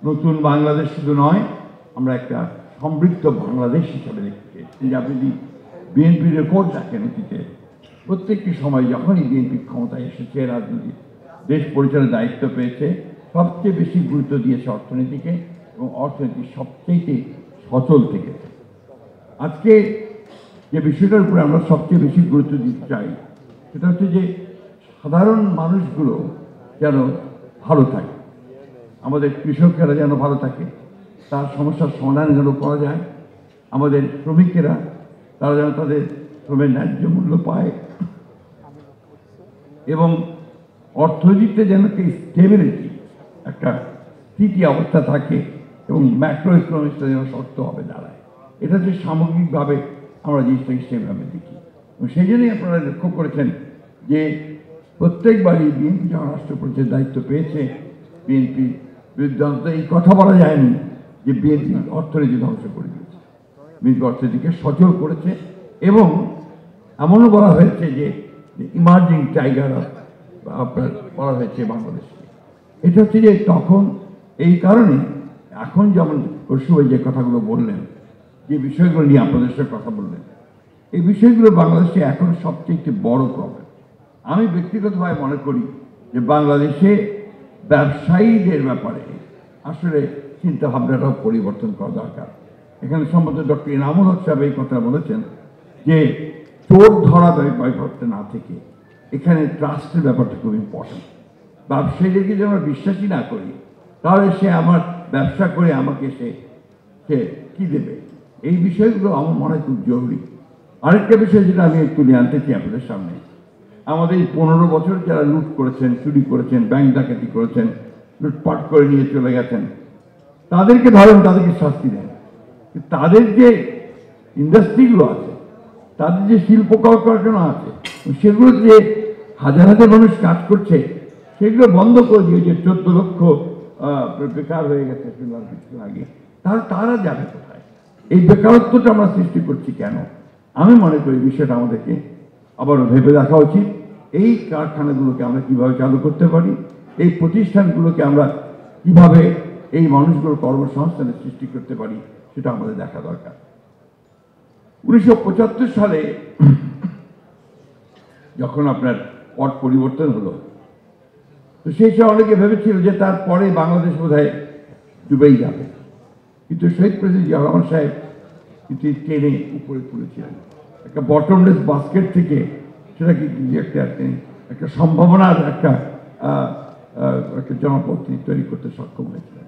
নতুন বাংলাদেশ শুধু নয়, আমরা একটা সমৃদ্ধ বাংলাদেশ হিসাবে দেখতে চেয়েছি। আপনি যদি বিএনপির রেকর্ড দেখেন অতীতে, প্রত্যেকটি সময় যখনই বিএনপি ক্ষমতায় এসেছে, রাজনীতি দেশ পরিচালনার দায়িত্ব পেয়েছে, সবচেয়ে বেশি গুরুত্ব দিয়েছে অর্থনীতিকে, এবং অর্থনীতি সবচেয়ে সচল থেকেছে। আজকে যে বিষয়টার উপরে আমরা সবচেয়ে বেশি গুরুত্ব দিতে চাই সেটা হচ্ছে যে সাধারণ মানুষগুলো যেন ভালো থাকে, আমাদের কৃষকেরা যেন ভালো থাকে, তার সমস্যার সমাধান যেন করা যায়, আমাদের শ্রমিকেরা তারা যেন তাদের শ্রমের ন্যায্য মূল্য পায়, এবং অর্থনীতিতে যেন একটা স্টেবিলিটি, একটা স্থিতি অবস্থা থাকে, এবং ম্যাক্রো ইকোনমিক্সটা যেন শক্তভাবে দাঁড়ায়। এটা হচ্ছে সামগ্রিকভাবে আমরা জিনিসটাকে সেভাবে দেখি। এবং সেই জন্যই আপনারা লক্ষ্য করেছেন যে প্রত্যেকবারই বিএনপি যখন রাষ্ট্র পরিচালনার দায়িত্ব পেয়েছে, বিএনপি বিরুদ্ধে অন্তত এই কথা বলা যায়নি যে বিএনপি অর্থনীতি ধ্বংস করে দিয়েছে। বিএনপি অর্থনীতিকে সচল করেছে, এবং এমনও বলা হয়েছে যে ইমার্জিং টাইগার আপনার বলা হয়েছে বাংলাদেশকে। এটা হচ্ছে যে তখন এই কারণে এখন যেমন পরশুভাই যে কথাগুলো বললেন, যে বিষয়গুলো নিয়ে আপনাদের সাথে কথা বললেন, এই বিষয়গুলো বাংলাদেশে এখন সবচেয়ে বড় প্রবলেম। আমি ব্যক্তিগতভাবে মনে করি যে বাংলাদেশে ব্যবসায়ীদের ব্যাপারে আসলে চিন্তা ভাবনাটাও পরিবর্তন করা দরকার। এখানে সম্ভবত ডক্টর ইনামুল হক সাহেব এই কথা বলেছেন যে চোর ধরা ব্যাপারটা না থেকে এখানে ট্রাস্টের ব্যাপারটা খুব ইম্পর্টেন্ট। ব্যবসায়ীদেরকে যদি আমরা বিশ্বাসী না করি, তাহলে সে আমার ব্যবসা করে আমাকে সে কি দেবে, এই বিষয়গুলো আমার মনে হয় খুব জরুরি। আরেকটা বিষয় যেটা আমি তুলে আনতে চাই আপনাদের সামনে, আমাদের এই 15 বছর যারা লুট করেছেন, চুরি করেছেন, ব্যাংক ডাকাতি করেছেন, লুটপাট করে নিয়ে চলে গেছেন, তাদেরকে ধরেন, তাদেরকে শাস্তি দেন। তাদের যে ইন্ডাস্ট্রিগুলো আছে, তাদের যে শিল্প কলকারখানা আছে, সেগুলো যে হাজার হাজার মানুষ কাজ করছে, সেগুলো বন্ধ করে দিয়ে যে 14 লক্ষ বেকার হয়ে গেছে শুনলাম কিছুদিন আগে, তারা যাবে কোথায়? এই বেকারত্বটা আমরা সৃষ্টি করছি কেন? আমি মনে করি বিষয়টা আমাদেরকে আবারও ভেবে দেখা উচিত। এই কারখানাগুলোকে আমরা কিভাবে চালু করতে পারি, এই প্রতিষ্ঠানগুলোকে আমরা কিভাবে এই মানুষগুলোর কর্মসংস্থানের সৃষ্টি করতে পারি, সেটা আমাদের দেখা দরকার। 1975 সালে যখন আপনার পট পরিবর্তন হলো, তো সেই সময় অনেকে ভেবেছিল যে তারপরে বাংলাদেশ বোধহয় ডুবেই যাবে, কিন্তু শহীদ প্রেসিডেন্ট জিয়া রহমান সাহেব কিন্তু টেনে উপরে তুলেছিলেন একটা বটমলেস বাস্কেট থেকে, সেটাকে একটা সম্ভাবনার একটা জনপদ তৈরি করতে সক্ষম হয়েছিলেন।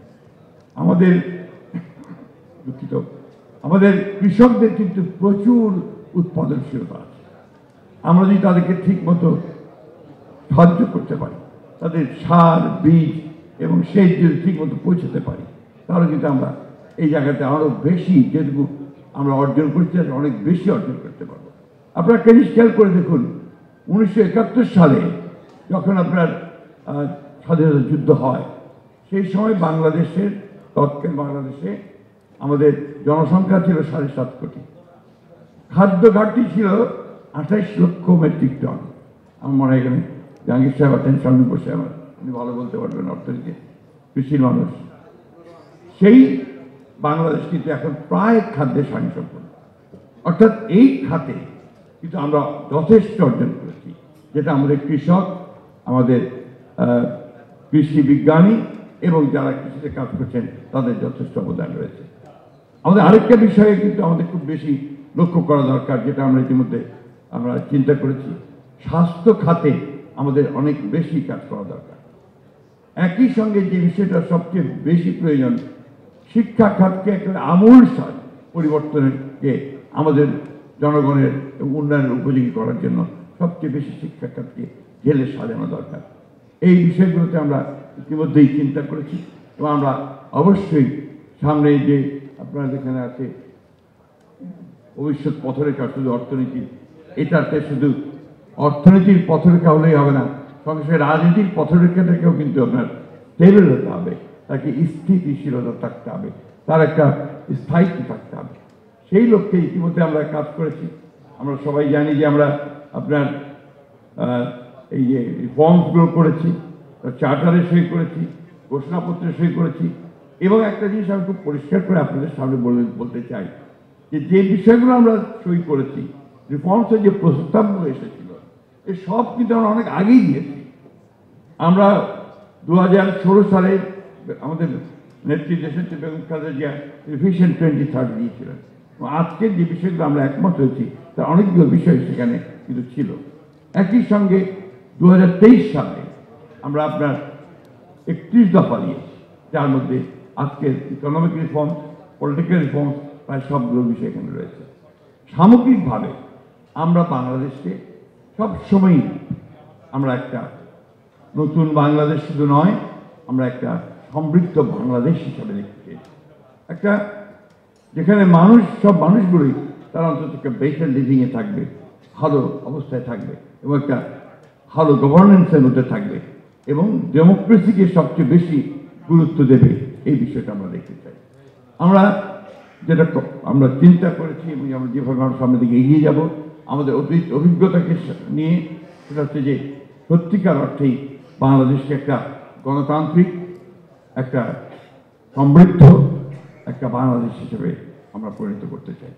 আমাদের দুঃখিত, আমাদের কৃষকদের কিন্তু প্রচুর উৎপাদনশীলতা আছে। আমরা যদি তাদেরকে ঠিক মতো সাহায্য করতে পারি, তাদের সার, বীজ এবং সেচ যদি ঠিক মতো পৌঁছাতে পারি, তাহলে কিন্তু আমরা এই জায়গাতে আরও বেশি, যেটুকু আমরা অর্জন করতে চাই অনেক বেশি অর্জন করতে পারবো। আপনারা একটা জিনিস খেয়াল করে দেখুন, 1971 সালে যখন আপনার স্বাধীনতা যুদ্ধ হয়, সেই সময় বাংলাদেশের তৎকালীন বাংলাদেশে আমাদের জনসংখ্যা ছিল 7.5 কোটি, খাদ্য ঘাটতি ছিল 28 লক্ষ মেট্রিক টন। আমার মনে হয় এখানে জাহাঙ্গীর সাহেব আছেন, সামনে বসে, আমার উনি ভালো বলতে পারবেন অর্থনীতি, কৃষির মানুষ। সেই বাংলাদেশ কিন্তু এখন প্রায় খাদ্যে স্বয়ংসম্পূর্ণ, অর্থাৎ এই খাতে কিন্তু আমরা যথেষ্ট অর্জন করেছি, যেটা আমাদের কৃষক, আমাদের কৃষি বিজ্ঞানী এবং যারা কৃষিতে কাজ করছেন তাদের যথেষ্ট অবদান রয়েছে। আমাদের আরেকটা বিষয়ে কিন্তু আমাদের খুব বেশি লক্ষ্য করা দরকার, যেটা আমরা ইতিমধ্যে আমরা চিন্তা করেছি, স্বাস্থ্য খাতে আমাদের অনেক বেশি কাজ করা দরকার। একই সঙ্গে যে বিষয়টা সবচেয়ে বেশি প্রয়োজন, শিক্ষা খাতকে একটা আমূল পরিবর্তনকে আমাদের জনগণের উন্নয়নের উপযোগী করার জন্য সবচেয়ে বেশি শিক্ষা খাতকে ঢেলে সাজানো দরকার। এই বিষয়গুলোতে আমরা ইতিমধ্যেই চিন্তা করেছি, এবং আমরা অবশ্যই সামনে যে আপনারা যেখানে আছে ভবিষ্যৎ পথরেখা, শুধু অর্থনীতি, এটাতে শুধু অর্থনীতির পথরেখা হলেই হবে না, সঙ্গে সঙ্গে রাজনীতির পথরেখাটাকেও কিন্তু আপনার স্টেবল হতে হবে, তাকে স্থিতিশীলতা থাকতে হবে, তার একটা স্থায়িত্ব থাকতে হবে। সেই লক্ষ্যে ইতিমধ্যে আমরা কাজ করেছি। আমরা সবাই জানি যে আমরা আপনার এই যে ফর্মসগুলো করেছি, চার্টারে সই করেছি, ঘোষণাপত্রে সই করেছি, এবং একটা জিনিস আমি খুব পরিষ্কার করে আপনাদের সামনে বলতে চাই যে বিষয়গুলো আমরা সই করেছি, রিফর্মসের যে প্রস্তাবগুলো এসেছিল, এ সব কিন্তু আমরা অনেক আগেই দিয়েছি। আমরা 2016 সালে আমাদের নেত্রী দেশনেত্রী বেগম খালেদা জিয়া রিভিশন 2030 দিয়েছিলেন। আজকের যে বিষয়গুলো আমরা একমত হয়েছি তার অনেকগুলো বিষয় সেখানে কিন্তু ছিল। একই সঙ্গে 2023 সালে আমরা আপনার 31 দফা দিয়েছি, যার মধ্যে আজকের ইকোনমিক রিফর্ম, পলিটিক্যাল রিফর্ম প্রায় সবগুলো বিষয় এখানে রয়েছে। সামগ্রিকভাবে আমরা বাংলাদেশকে সবসময়ই আমরা একটা নতুন বাংলাদেশ শুধু নয়, আমরা একটা সমৃদ্ধ বাংলাদেশ হিসাবে দেখতে চেয়েছি। একটা যেখানে সব মানুষগুলোই তারা অন্তত একটা বেটার লিভিংয়ে থাকবে, ভালো অবস্থায় থাকবে এবং একটা ভালো গভর্নেন্সের মধ্যে থাকবে এবং ডেমোক্রেসিকে সবচেয়ে বেশি গুরুত্ব দেবে, এই বিষয়টা আমরা দেখতে চাই। আমরা চিন্তা করেছি এবং আমরা যেভাবে আমরা সামনের দিকে এগিয়ে যাব আমাদের অভিজ্ঞতাকে নিয়ে, সেটা হচ্ছে যে সত্যিকার অর্থেই বাংলাদেশকে একটা গণতান্ত্রিক, একটা সমৃদ্ধ একটা বাংলাদেশ হিসেবে আমরা পরিণত করতে চাই।